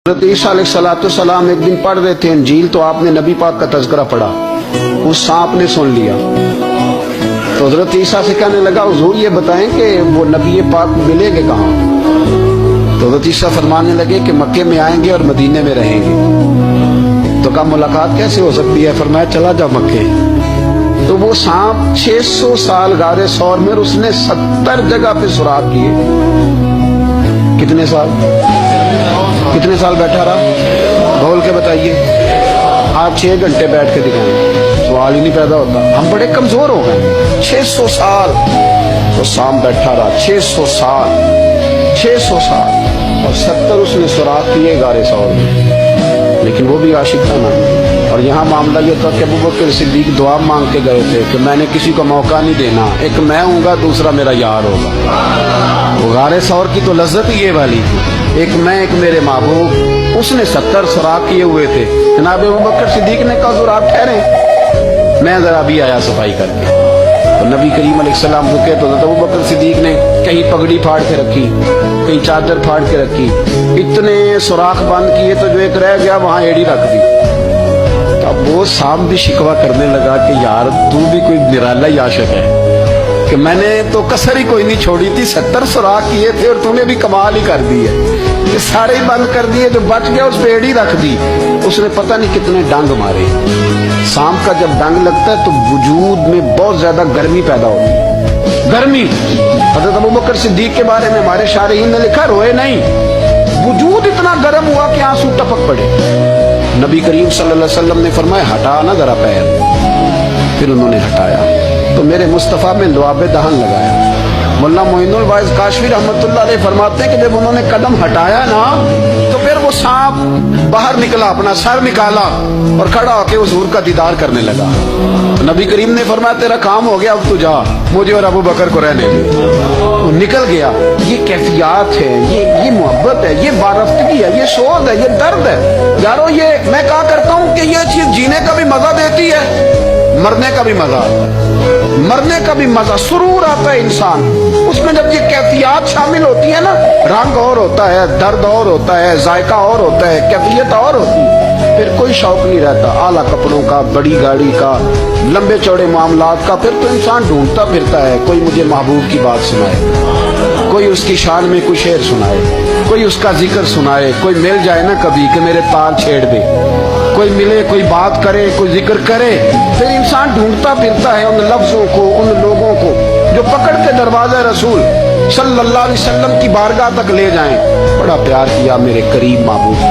حضرت عیسیٰ علیہ السلام ایک دن پڑھ رہے تھے انجیل، تو آپ نے نبی پاک کا تذکرہ پڑھا، اس سانپ نے سن لیا تو حضرت عیسیٰ سے کہنے لگا حضور یہ بتائیں کہ وہ نبی پاک ملے گے کہاں؟ تو حضرت عیسیٰ فرمانے لگے کہ مکے میں آئیں گے اور مدینے میں رہیں گے۔ تو کہا ملاقات کیسے ہو سکتی ہے؟ فرمایا چلا جاؤ مکے۔ تو وہ سانپ 600 سال غار ثور میں اس نے 70 جگہ پہ سوراخ کیے۔ کتنے سال بیٹھا رہا؟ بول کے بتائیے۔ آپ 6 گھنٹے بیٹھ کے دکھائیں، سوال ہی نہیں پیدا ہوتا۔ ہم بڑے کمزور ہو گئے۔ 600 سال تو سانپ بیٹھا رہا، 600 سال اور 70 اس نے سوراخ کیے غار ثور میں، لیکن وہ بھی عاشق تھا نا۔ اور یہاں معاملہ یہ تھا کہ ابوبکر صدیق دعا مانگ کے گئے تھے کہ میں نے کسی کو موقع نہیں دینا، ایک میں ہوں گا دوسرا میرا یار ہوگا۔ وہ غار ثور کی تو لذت یہ والی تھی، ایک میں ایک میرے محبوب۔ اس نے 70 سوراخ کیے ہوئے تھے۔ جناب ابوبکر صدیق نے کہا حضور آپ ٹھہرے، میں ذرا ابھی آیا صفائی کر کے۔ تو نبی کریم علیہ السلام رکے تو حضرت ابوبکر صدیق نے کہیں پگڑی پھاڑ کے رکھی، کہیں چادر پھاڑ کے رکھی، اتنے سوراخ بند کیے تو جو ایک رہ گیا وہاں ایڑی رکھ دی۔ اب وہ سانپ بھی شکوہ کرنے لگا کہ یار تو بھی کوئی نرالا ہی عاشق ہے کہ میں نے تو کسر ہی کوئی نہیں چھوڑی تھی، 70 سوراخ کیے تھے اور تو نے بھی کمال ہی کر دی ہے، یہ سارے ہی بند کر دیے، جو بچ گیا اس پہ ایڑی رکھ دی۔ اس نے پتہ نہیں کتنے ڈنگ مارے۔ سانپ کا جب ڈنگ لگتا ہے تو وجود میں بہت زیادہ گرمی پیدا ہوتی ہے، گرمی۔ حضرت ابوبکر صدیق کے بارے میں ہمارے شارحین نے لکھا روئے نہیں، وجود اتنا گرم ہوا کہ آنسو ٹپک پڑے۔ نبی کریم صلی اللہ علیہ وسلم نے فرمایا ہٹا نا ذرا پیر، پھر انہوں نے ہٹایا تو میرے مصطفیٰ میں لعاب دہن لگایا۔ مولانا معین الواعظ کاشفی رحمۃ اللہ علیہ فرماتے ہیں کہ جب انہوں نے قدم ہٹایا نا تو پھر وہ سانپ باہر نکلا، اپنا سر نکالا اور کھڑا ہو کے حضور کا دیدار کرنے لگا۔ نبی کریم نے فرمایا تیرا کام ہو گیا، اب تو جا، مجھے اور ابو بکر کو رہنے دے۔ نکل گیا۔ یہ کیفیات ہے، یہ محبت ہے، یہ وارفتگی ہے، یہ شوق ہے، یہ درد ہے۔ یارو یہ میں کہا کرتا ہوں کہ یہ چیز جینے کا بھی مزہ دیتی ہے، مرنے کا بھی مزہ آتا ہے، مرنے کا بھی مزہ، سرور آتا ہے انسان اس میں جب یہ کیفیات شامل ہوتی ہے نا۔ رنگ اور ہوتا ہے، درد اور ہوتا ہے، ذائقہ اور ہوتا ہے، کیفیت اور ہوتی ہے، پھر کوئی شوق نہیں رہتا اعلیٰ کپڑوں کا، بڑی گاڑی کا، لمبے چوڑے معاملات کا۔ پھر تو انسان ڈھونڈتا پھرتا ہے کوئی مجھے محبوب کی بات سنائے، کوئی اس کی شان میں کوئی شعر سنائے، کوئی اس کا ذکر سنائے، کوئی مل جائے نا کبھی کہ میرے تار چھیڑ دے، کوئی ملے، کوئی بات کرے، کوئی ذکر کرے۔ پھر انسان ڈھونڈتا پھرتا ہے ان لفظوں کو، ان لوگوں کو جو پکڑ کے دروازہ رسول صلی اللہ علیہ وسلم کی بارگاہ تک لے جائیں۔ بڑا پیار کیا میرے قریب محبوب